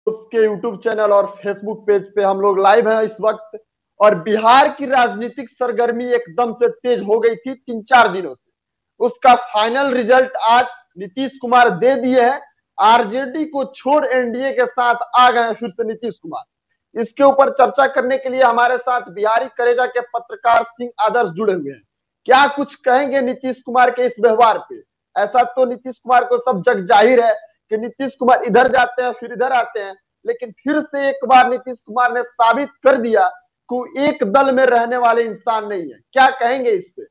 उसके YouTube channel और Facebook page पे हम लोग लाइव हैं इस वक्त। और बिहार की राजनीतिक सरगर्मी एकदम से तेज हो गई थी 3-4 दिनों से। उसका फाइनल रिजल्ट आज नीतीश कुमार दे दिए हैं। आरजेडी को छोड़ एनडीए के साथ आ गए फिर से नीतीश कुमार। इसके ऊपर चर्चा करने के लिए हमारे साथ बिहारी करेजा के पत्रकार सिंह आदर्श जुड़े हुए हैं। क्या कुछ कहेंगे नीतीश कुमार के इस व्यवहार पे? ऐसा तो नीतीश कुमार को सब जग जाहिर है कि नीतीश कुमार इधर जाते हैं फिर इधर आते हैं, लेकिन फिर से एक बार नीतीश कुमार ने साबित कर दिया कि एक दल में रहने वाले इंसान नहीं है। क्या कहेंगे इस पे?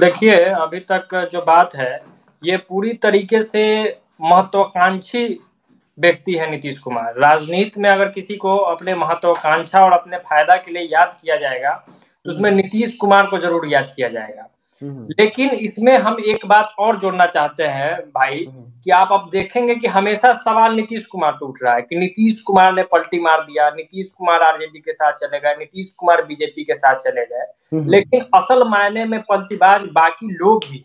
देखिए, अभी तक जो बात है ये पूरी तरीके से महत्वाकांक्षी व्यक्ति है नीतीश कुमार। राजनीति में अगर किसी को अपने महत्वाकांक्षा और अपने फायदा के लिए याद किया जाएगा तो उसमें नीतीश कुमार को जरूर याद किया जाएगा। लेकिन इसमें हम एक बात और जोड़ना चाहते हैं भाई कि आप अब देखेंगे कि हमेशा सवाल नीतीश कुमार पे उठ रहा है कि नीतीश कुमार ने पलटी मार दिया, नीतीश कुमार आरजेडी के साथ चले गए, नीतीश कुमार बीजेपी के साथ चले गए। लेकिन असल मायने में पलटीबाज बाकी लोग भी।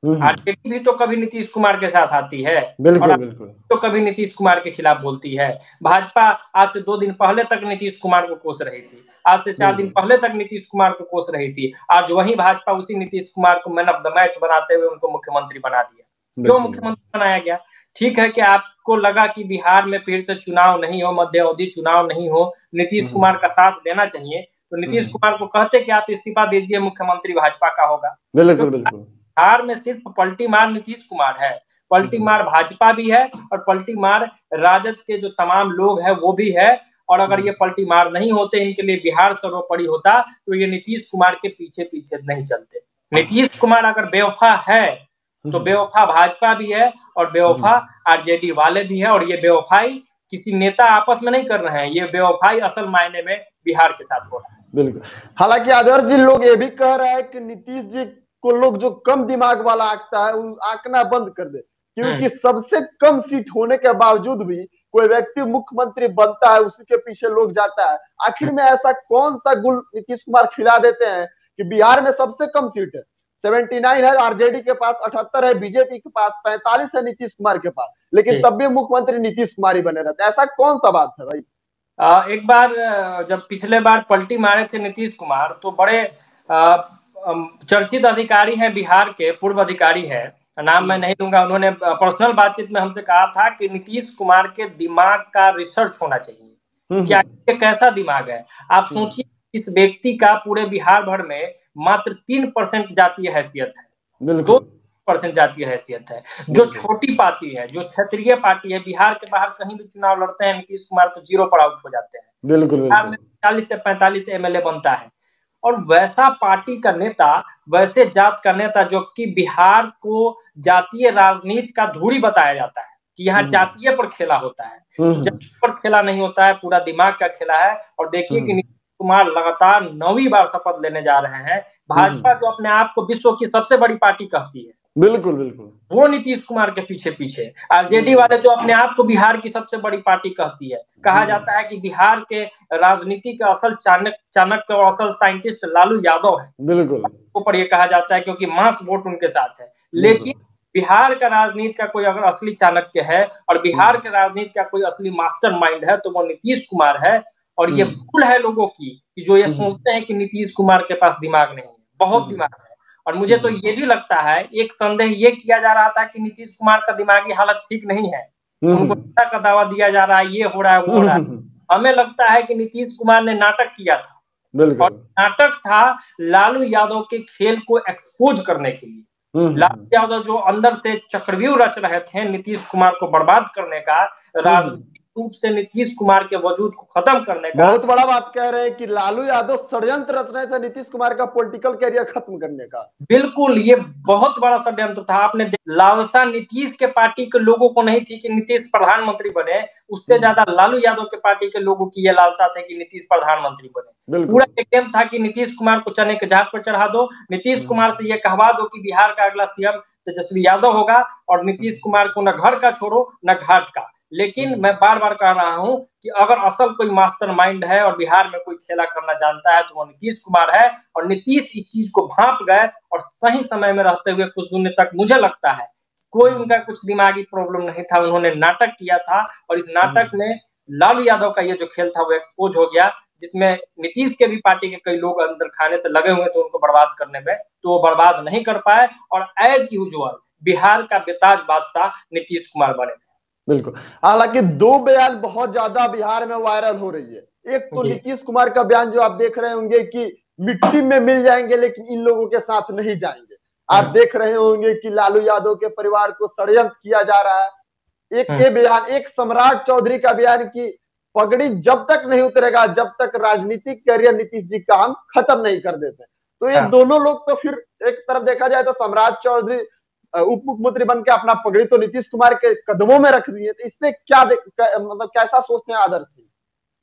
आरजेडी भी तो कभी नीतीश कुमार के साथ आती है बिल्कुल, बिल्कुल। तो कभी नीतीश कुमार के खिलाफ बोलती है। भाजपा आज से 2 दिन पहले तक नीतीश कुमार को कोस रही थी, आज से 4 दिन पहले तक नीतीश कुमार को कोस रही थी। आज वही भाजपा उसी नीतीश कुमार को मैन ऑफ द मैच बनाते हुए उनको मुख्यमंत्री बना दिया। क्यों मुख्यमंत्री बनाया गया? ठीक है कि आपको लगा कि बिहार में फिर से चुनाव नहीं हो, मध्य अवधि चुनाव नहीं हो, नीतीश कुमार का साथ देना चाहिए, तो नीतीश कुमार को कहते कि आप इस्तीफा दीजिए, मुख्यमंत्री भाजपा का होगा। बिल्कुल, बिल्कुल। बिहार में सिर्फ पलटी मार नीतीश कुमार है, पलटी मार भाजपा भी है और पलटी मार राजद के जो तमाम लोग हैं वो भी है। और अगर ये पलटी मार नहीं होते, इनके लिए बिहार सर्वोपरि होता, तो ये नीतीश कुमार के पीछे पीछे नहीं चलते। नीतीश कुमार अगर बेवफा है तो बेवफा भाजपा भी है और बेवफा आरजेडी वाले भी है। और ये बेवफाई किसी नेता आपस में नहीं कर रहे हैं, ये बेवफाई असल मायने में बिहार के साथ हो रहा है। बिल्कुल। हालांकि आदर्श जी, लोग ये भी कह रहे हैं कि नीतीश जी को लोग जो कम दिमाग वाला आंकता है वो आंकना बंद कर दे, क्योंकि सबसे कम सीट होने के बावजूद भी कोई व्यक्ति मुख्यमंत्री बनता है, उसी के पीछे लोग जाता है। आखिर में ऐसा कौन सा गुल नीतीश कुमार खिला देते हैं कि बिहार में सबसे कम सीट है 79 है आरजेडी के पास, 78 है बीजेपी के पास, 45 है नीतीश कुमार के पास, लेकिन तब भी मुख्यमंत्री नीतीश कुमार ही बने रहते हैं। ऐसा कौन सा बात है भाई? एक बार जब पिछले बार पलटी मारे थे नीतीश कुमार, तो बड़े चर्चित अधिकारी हैं बिहार के, पूर्व अधिकारी है, नाम मैं नहीं लूंगा, उन्होंने पर्सनल बातचीत में हमसे कहा था कि नीतीश कुमार के दिमाग का रिसर्च होना चाहिए, क्या ये कैसा दिमाग है। आप सोचिए, इस व्यक्ति का पूरे बिहार भर में मात्र 3% जातीय हैसियत है, 2% जातीय हैसियत है। जो छोटी पार्टी है, जो क्षेत्रीय पार्टी है, बिहार के बाहर कहीं भी चुनाव लड़ते हैं नीतीश कुमार तो 0 पर आउट हो जाते हैं। बिहार में 40 से 45 एमएलए बनता है। और वैसा पार्टी का नेता, वैसे जात का नेता, जो कि बिहार को जातीय राजनीति का धूरी बताया जाता है कि यहाँ जातीय पर खेला होता है, जातीय पर खेला नहीं होता है, पूरा दिमाग का खेला है। और देखिए कि नीतीश कुमार लगातार 9वीं बार शपथ लेने जा रहे हैं। भाजपा जो अपने आप को विश्व की सबसे बड़ी पार्टी कहती है, बिल्कुल बिल्कुल, वो नीतीश कुमार के पीछे पीछे। आरजेडी वाले जो अपने आप को बिहार की सबसे बड़ी पार्टी कहती है, कहा जाता है कि बिहार के राजनीति के असल चाणक्य और असल साइंटिस्ट लालू यादव है, बिल्कुल ऊपर ये कहा जाता है, क्योंकि मास वोट उनके साथ है। लेकिन बिहार का राजनीति का कोई अगर असली चाणक्य है और बिहार के राजनीति का कोई असली मास्टरमाइंड है तो वो नीतीश कुमार है। और ये भूल है लोगों की कि जो ये सोचते हैं कि नीतीश कुमार के पास दिमाग नहीं है, बहुत दिमाग है। और मुझे तो ये भी लगता है, एक संदेह ये किया जा रहा था कि नीतीश कुमार का दिमागी हालत ठीक नहीं है, उनको नेता का दावा दिया जा रहा है, ये हो रहा है, वो हो रहा है। हमें लगता है कि नीतीश कुमार ने नाटक किया था, और नाटक था लालू यादव के खेल को एक्सपोज करने के लिए। लालू यादव जो अंदर से चक्रव्यूह रच रहे थे नीतीश कुमार को बर्बाद करने का, राजनीतिक रूप से नीतीश कुमार के वजूद को खत्म करने का। बहुत बड़ा बात कह रहे हैं कि लालू यादव षड्यंत्र रच रहे थे नीतीश कुमार का पॉलिटिकल कैरियर खत्म करने का। बिल्कुल, ये बहुत बड़ा षड्यंत्र था। आपने लालसा नीतीश के पार्टी के लोगों को नहीं थी कि नीतीश प्रधानमंत्री बने, उससे ज्यादा लालू यादव के पार्टी के लोगों की ये लालसा थी कि नीतीश प्रधानमंत्री बने। पूरा गेम था कि नीतीश कुमार को चने के झाड़ पर चढ़ा दो, नीतीश कुमार से ये कहवा दो कि बिहार का अगला सीएम तेजस्वी यादव होगा, और नीतीश कुमार को न घर का छोड़ो न घाट का। लेकिन मैं बार बार कह रहा हूं कि अगर असल कोई मास्टरमाइंड है और बिहार में कोई खेला करना जानता है तो वो नीतीश कुमार है। और नीतीश इस चीज को भांप गए और सही समय में रहते हुए कुछ दिन तक मुझे लगता है कोई उनका कुछ दिमागी प्रॉब्लम नहीं था, उन्होंने नाटक किया था और इस नाटक में लालू यादव का ये जो खेल था वो एक्सपोज हो गया, जिसमें नीतीश के भी पार्टी के कई लोग अंदर खाने से लगे हुए थे उनको बर्बाद करने में, तो वो बर्बाद नहीं कर पाए और एज यूजुअल बिहार का बेताज बादशाह नीतीश कुमार बने। बिल्कुल, हालांकि दो बयान बहुत ज्यादा बिहार में वायरल हो रही है। एक तो नीतीश कुमार का बयान जो आप देख रहे होंगे कि मिट्टी में मिल जाएंगे लेकिन इन लोगों के साथ नहीं जाएंगे। आप देख रहे होंगे कि लालू यादव के परिवार को षड्यंत्र किया जा रहा है। एक ये बयान, एक सम्राट चौधरी का बयान की पगड़ी जब तक नहीं उतरेगा जब तक राजनीतिक करियर नीतीश जी का हम खत्म नहीं कर देते। तो ये दोनों लोग तो फिर एक तरफ देखा जाए तो सम्राट चौधरी उप मुख्यमंत्री बन के अपना पगड़ी तो नीतीश कुमार के कदमों में रख दिए, तो इसमें क्या मतलब कैसा सोचते हैं आदर्श सिंह?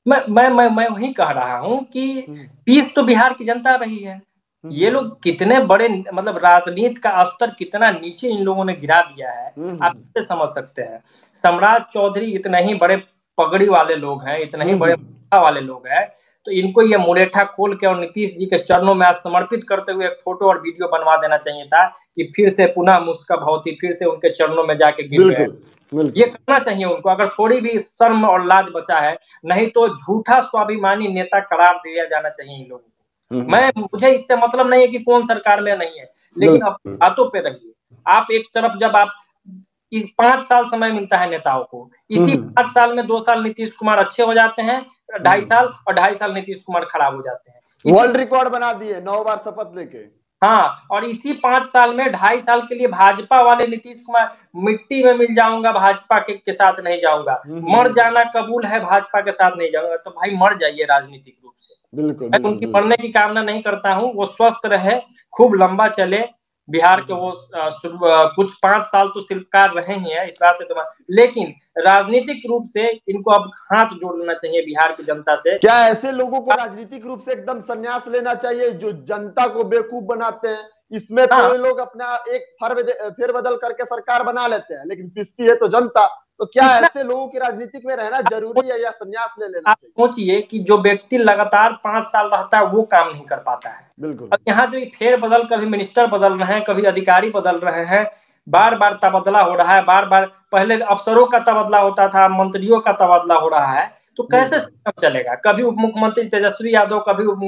मैं वही कह रहा हूं कि पीस तो बिहार की जनता रही है। ये लोग कितने बड़े, मतलब राजनीति का स्तर कितना नीचे इन लोगों ने गिरा दिया है, आप इससे समझ सकते हैं। सम्राट चौधरी इतने ही बड़े पगड़ी वाले लोग हैं, इतने ही बड़े वाले लोग हैं, तो इनको ये मुरेठा खोल के और नीतीश जी के चरणों में आज समर्पित करते हुए एक फोटो और वीडियो बनवा देना चाहिए था कि फिर से पुनः मुस्का भवती, फिर से उनके चरणों में जाके गिर गए। ये करना चाहिए उनको, अगर थोड़ी भी शर्म और लाज बचा है। नहीं तो झूठा स्वाभिमानी नेता करार दिया जाना चाहिए इन लोगों को। मुझे इससे मतलब नहीं है कि कौन सरकार में नहीं है, लेकिन अपनी बातों पे रहिए। आप एक तरफ जब आप इस 5 साल समय मिलता है नेताओं को, इसी 5 साल में 2 साल नीतीश कुमार अच्छे हो जाते हैं, 2.5 साल और 2.5 साल नीतीश कुमार खराब हो जाते हैं। वर्ल्ड रिकॉर्ड बना दिए 9 बार शपथ लेके। हाँ, और इसी 5 साल में 2.5 साल के लिए भाजपा वाले नीतीश कुमार मिट्टी में मिल जाऊंगा, भाजपा के साथ नहीं जाऊंगा, मर जाना कबूल है, भाजपा के साथ नहीं जाऊंगा। तो भाई मर जाइए राजनीतिक रूप से। मैं उनकी मरने की कामना नहीं करता हूँ, वो स्वस्थ रहे, खूब लंबा चले। बिहार के वो कुछ 5 साल तो शिल्पकार रहे ही हैं, इस बात से तो, लेकिन राजनीतिक रूप से इनको अब हाथ जोड़ लेना चाहिए बिहार की जनता से। क्या ऐसे लोगों को राजनीतिक रूप से एकदम संन्यास लेना चाहिए जो जनता को बेवकूफ बनाते हैं? इसमें तो ये लोग अपना एक फेरबदल करके सरकार बना लेते हैं, लेकिन पिसती है तो जनता। तो क्या ऐसे लोगों की राजनीतिक में रहना जरूरी है या संन्यास ले लेना चाहिए? सोचिए कि जो व्यक्ति लगातार 5 साल रहता है वो काम नहीं कर पाता है। बिल्कुल। अब यहाँ जो फेर बदल, कभी मिनिस्टर बदल रहे हैं, कभी अधिकारी बदल रहे हैं, बार बार तबादला हो रहा है, बार बार पहले अफसरों का तबादला होता था, मंत्रियों का तबादला हो रहा है, तो कैसे सिस्टम चलेगा? कभी उप मुख्यमंत्री तेजस्वी यादव, कभी उप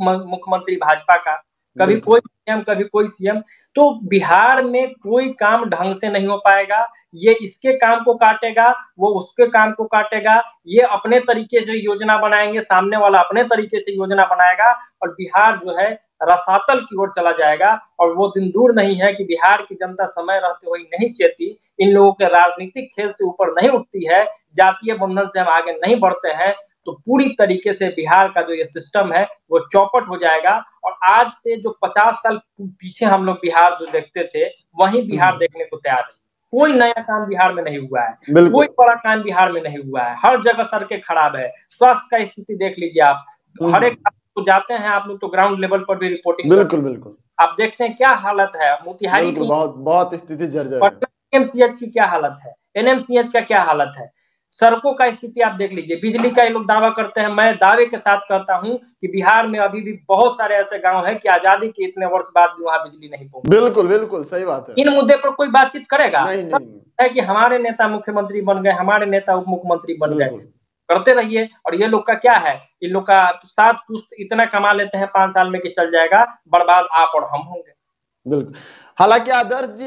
मुख्यमंत्री भाजपा का, कभी कोई सीएम, कभी कोई सीएम। तो बिहार में कोई काम ढंग से नहीं हो पाएगा। ये इसके काम को काटेगा, वो उसके काम को काटेगा। ये अपने तरीके से योजना बनाएंगे, सामने वाला अपने तरीके से योजना बनाएगा, और बिहार जो है रसातल की ओर चला जाएगा। और वो दिन दूर नहीं है कि बिहार की जनता समय रहते हुए नहीं चेती, इन लोगों के राजनीतिक खेल से ऊपर नहीं उठती है, जातीय बंधन से हम आगे नहीं बढ़ते हैं, तो पूरी तरीके से बिहार का जो ये सिस्टम है वो चौपट हो जाएगा। और आज से जो 50 साल पीछे हम लोग बिहार जो देखते थे, वही बिहार देखने को तैयार है। कोई नया काम बिहार में नहीं हुआ है, कोई बड़ा काम बिहार में नहीं हुआ है, हर जगह सड़कें खराब है, स्वास्थ्य का स्थिति देख लीजिए आप, हर एक तो जाते हैं आप लोग तो ग्राउंड लेवल पर भी रिपोर्टिंग, बिल्कुल आप देखते हैं क्या हालत है। मोतिहारी की बहुत स्थिति जर्जर है। एमसीएच की क्या हालत है, एनएमसीएच का क्या हालत है, सड़कों का स्थिति आप देख लीजिए। बिजली का ये लोग दावा करते हैं, मैं दावे के साथ कहता हूं कि बिहार में अभी भी बहुत सारे ऐसे गांव हैं कि आजादी के इतने वर्ष बाद भी वहां बिजली नहीं पहुंची। बिल्कुल सही बात है। इन मुद्दे पर कोई बातचीत करेगा? नहीं। है कि हमारे नेता मुख्यमंत्री बन गए, हमारे नेता उप मुख्यमंत्री बन गए, करते रहिए। और ये लोग का क्या है, इन लोग का 7 पुश्त इतना कमा लेते हैं 5 साल में कि चल जाएगा, बर्बाद आप और हम होंगे। बिल्कुल। हालांकि आदर्श जी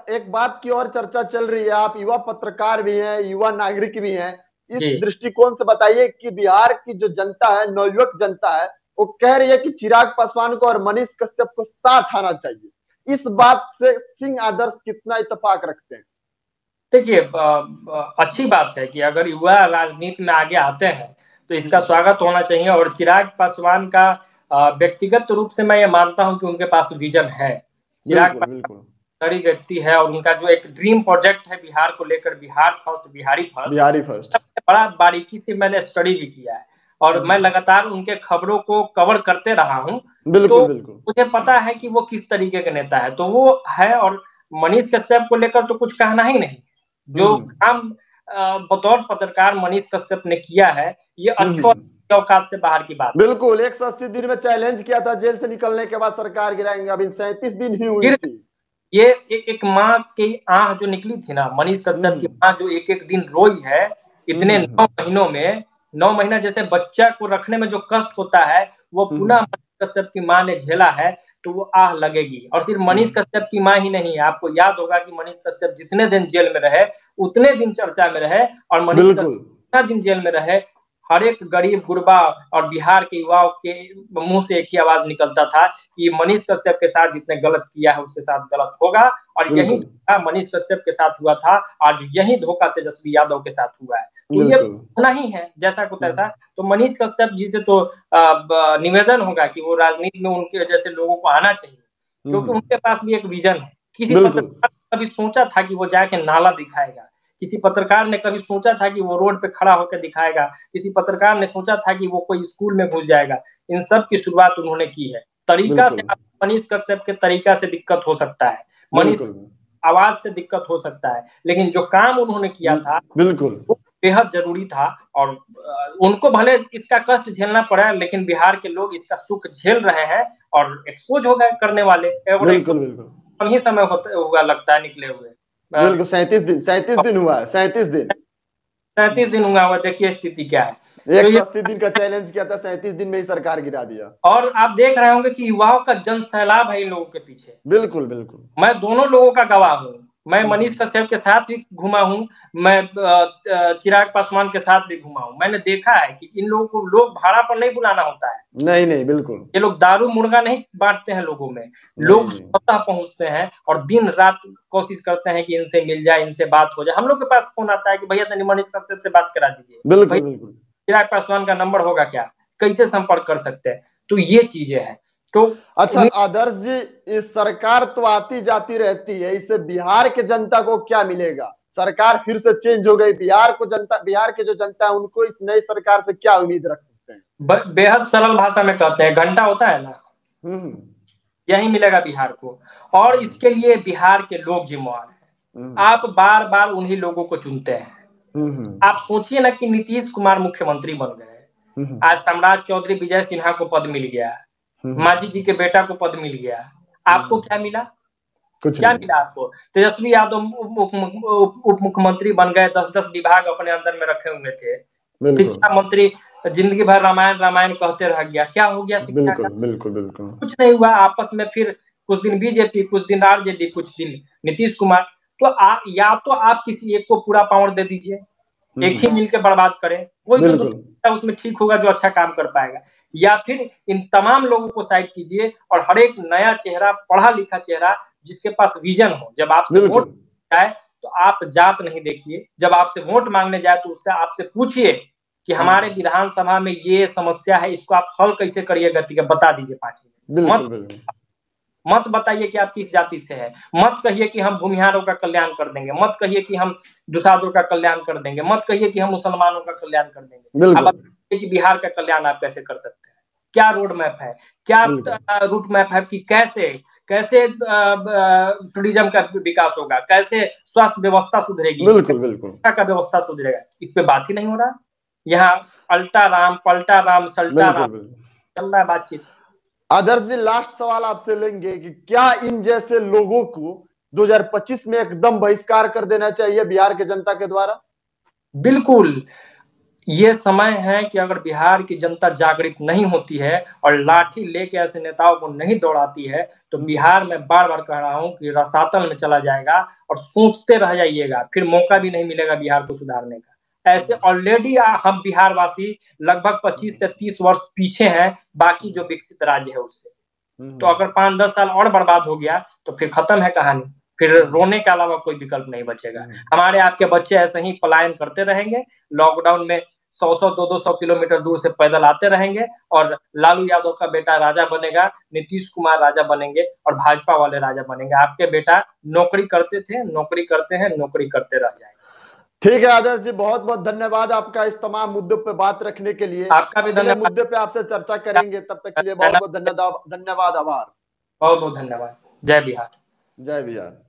एक बात की और चर्चा चल रही है, आप युवा पत्रकार भी हैं, युवा नागरिक भी हैं, इस दृष्टिकोण से बताइए कि बिहार की जो जनता है, नवयुवक जनता है, वो कह रही है कि चिराग पासवान को और मनीष कश्यप को साथ आना चाहिए। इस बात से सिंह आदर्श कितना इत्तेफाक रखते हैं? देखिए, अच्छी बात है कि अगर युवा राजनीति में आगे आते हैं तो इसका स्वागत होना चाहिए। और चिराग पासवान का व्यक्तिगत रूप से मैं ये मानता हूं कि उनके पास विजन है। चिराग पासवान बड़ी व्यक्ति है और उनका जो एक ड्रीम प्रोजेक्ट है बिहार को लेकर, बिहार फर्स्ट, बिहारी फर्स्ट, बड़ा बारीकी से मैंने स्टडी भी किया है और मैं लगातार उनके खबरों को कवर करते रहा हूं। तो मुझे पता है कि वो किस तरीके के नेता है, तो वो है। और मनीष कश्यप को लेकर तो कुछ कहना ही नहीं, जो काम बतौर पत्रकार मनीष कश्यप ने किया है, ये अच्छे औकात से बाहर की बात। बिल्कुल, 180 दिन में चैलेंज किया था जेल से निकलने के बाद सरकार गिराएंगे, अभी 37 दिन ही हुई थी। ये एक माँ की आह जो निकली थी ना, मनीष कश्यप की माँ जो एक एक दिन रोई है इतने 9 महीनों में, 9 महीना जैसे बच्चा को रखने में जो कष्ट होता है वो पुनः मनीष कश्यप की माँ ने झेला है, तो वो आह लगेगी। और सिर्फ मनीष कश्यप की माँ ही नहीं है, आपको याद होगा कि मनीष कश्यप जितने दिन जेल में रहे उतने दिन चर्चा में रहे, और मनीष कश्यप जितना दिन जेल में रहे हर एक गरीब गुरबा और बिहार के युवाओं के मुंह से एक ही आवाज निकलता था कि मनीष कश्यप के साथ जितने गलत किया है उसके साथ गलत होगा, और यही धोखा मनीष कश्यप के साथ हुआ था, आज यही धोखा तेजस्वी यादव के साथ हुआ है। तो ये होना ही है जैसा को तैसा। तो मनीष कश्यप जी से तो निवेदन होगा कि वो राजनीति में उनके जैसे लोगों को आना चाहिए, क्योंकि उनके पास भी एक विजन है। किसी पत्रकार ने कभी सोचा था कि वो जाके नाला दिखाएगा, किसी पत्रकार ने कभी सोचा था कि वो रोड पे खड़ा होकर दिखाएगा, किसी पत्रकार ने सोचा था कि वो कोई स्कूल में घुस जाएगा। इन सब की शुरुआत उन्होंने की है। तरीका से मनीष कश्यप के तरीका से दिक्कत हो सकता है, मनीष आवाज से दिक्कत हो सकता है, लेकिन जो काम उन्होंने किया था बिल्कुल वो बेहद जरूरी था। और उनको भले इसका कष्ट झेलना पड़ा, लेकिन बिहार के लोग इसका सुख झेल रहे हैं और एक्सपोज हो गए करने वाले। कम ही समय हुआ लगता है निकले हुए। बिल्कुल 37 दिन हुआ है, 37 दिन हुआ हुआ। देखिए स्थिति क्या है। 180 दिन का चैलेंज किया था, 37 दिन में ही सरकार गिरा दिया। और आप देख रहे होंगे कि युवाओं का जन सैलाब है इन लोगों के पीछे। बिल्कुल बिल्कुल, मैं दोनों लोगों का गवाह हूँ। मैं मनीष कश्यप के साथ भी घुमा हूँ, मैं चिराग पासवान के साथ भी घुमा हूँ। मैंने देखा है कि इन लोगों को लोग भाड़ा पर नहीं बुलाना होता है। नहीं बिल्कुल, ये लोग दारू मुर्गा नहीं बांटते हैं लोगों में, लोग स्वतः पहुंचते हैं और दिन रात कोशिश करते हैं कि इनसे मिल जाए, इनसे बात हो जाए। हम लोग के पास फोन आता है कि भैया तनी मनीष कश्यप से बात करा दीजिए, बिल्कुल चिराग पासवान का नंबर होगा क्या, कैसे संपर्क कर सकते हैं। तो ये चीजें हैं। तो अच्छा आदर्श जी, इस सरकार तो आती जाती रहती है, इससे बिहार के जनता को क्या मिलेगा? सरकार फिर से चेंज हो गई, बिहार के जो जनता है उनको इस नई सरकार से क्या उम्मीद रख सकते हैं? बेहद सरल भाषा में कहते हैं, घंटा होता है ना, यही मिलेगा बिहार को। और इसके लिए बिहार के लोग जिम्मेवार हैं। आप बार बार उन्हीं लोगों को चुनते हैं। आप सोचिए ना कि नीतीश कुमार मुख्यमंत्री बन गए, आज सम्राट चौधरी विजय सिन्हा को पद मिल गया, मांझी जी के बेटा को पद मिल गया, आपको क्या मिला? क्या मिला आपको? तेजस्वी यादव उप मुख्यमंत्री बन गए, 10-10 विभाग अपने अंदर में रखे हुए थे। शिक्षा मंत्री जिंदगी भर रामायण रामायण कहते रह गया, क्या हो गया शिक्षा का? बिल्कुल कुछ नहीं हुआ। आपस में फिर कुछ दिन बीजेपी, कुछ दिन आरजेडी, कुछ दिन नीतीश कुमार। तो या तो आप किसी एक को पूरा पावर दे दीजिए, एक ही मिलकर बर्बाद करें, कोई तो उसमें ठीक होगा जो अच्छा काम कर पाएगा, या फिर इन तमाम लोगों को साइड कीजिए और हर एक नया चेहरा, पढ़ा लिखा चेहरा जिसके पास विजन हो, जब आपसे वोट जाए तो आप जात नहीं देखिए, जब आपसे वोट मांगने जाए तो उससे आपसे पूछिए कि हमारे विधानसभा में ये समस्या है, इसको आप हल कैसे करिएगा, बता दीजिए 5 मिनट। मत बताइए कि आप किस जाति से है, मत कहिए कि हम भूमिहारों का कल्याण कर देंगे, मत कहिए कि हम दुसाधों का कल्याण कर देंगे, मत कहिए कि हम मुसलमानों का कल्याण कर देंगे। आप बताइए कि बिहार का कल्याण आप कैसे कर सकते हैं, क्या रोड मैप है, क्या रूट मैप है कि कैसे कैसे टूरिज्म का विकास होगा, कैसे स्वास्थ्य व्यवस्था सुधरेगी, शिक्षा का व्यवस्था सुधरेगा। इस पे बात ही नहीं हो रहा। यहाँ अल्टा राम, पलटा राम, सल्टा राम चल रहा है बातचीत। आदर्श जी, लास्ट सवाल आपसे लेंगे कि क्या इन जैसे लोगों को 2025 में एकदम बहिष्कार कर देना चाहिए बिहार के जनता के द्वारा? बिल्कुल, ये समय है कि अगर बिहार की जनता जागृत नहीं होती है और लाठी लेके ऐसे नेताओं को नहीं दौड़ाती है तो बिहार में बार बार कह रहा हूं कि रसातल में चला जाएगा और सोचते रह जाइएगा, फिर मौका भी नहीं मिलेगा बिहार को सुधारने का। ऐसे ऑलरेडी हम बिहार वासी लगभग 25 से 30 वर्ष पीछे हैं बाकी जो विकसित राज्य है उससे। तो अगर 5-10 साल और बर्बाद हो गया तो फिर खत्म है कहानी, फिर रोने के अलावा कोई विकल्प नहीं बचेगा। हमारे आपके बच्चे ऐसे ही पलायन करते रहेंगे, लॉकडाउन में 100-100, 200-200 किलोमीटर दूर से पैदल आते रहेंगे और लालू यादव का बेटा राजा बनेगा, नीतीश कुमार राजा बनेंगे और भाजपा वाले राजा बनेंगे। आपके बेटा नौकरी करते थे, नौकरी करते हैं, नौकरी करते रह जाएंगे। ठीक है आदर्श जी, बहुत बहुत धन्यवाद आपका इस तमाम मुद्दों पे बात रखने के लिए। आपका भी धन्यवाद। मुद्दे पे आपसे चर्चा करेंगे, तब तक के लिए बहुत बहुत धन्यवाद, आभार। बहुत बहुत धन्यवाद। जय बिहार। जय बिहार।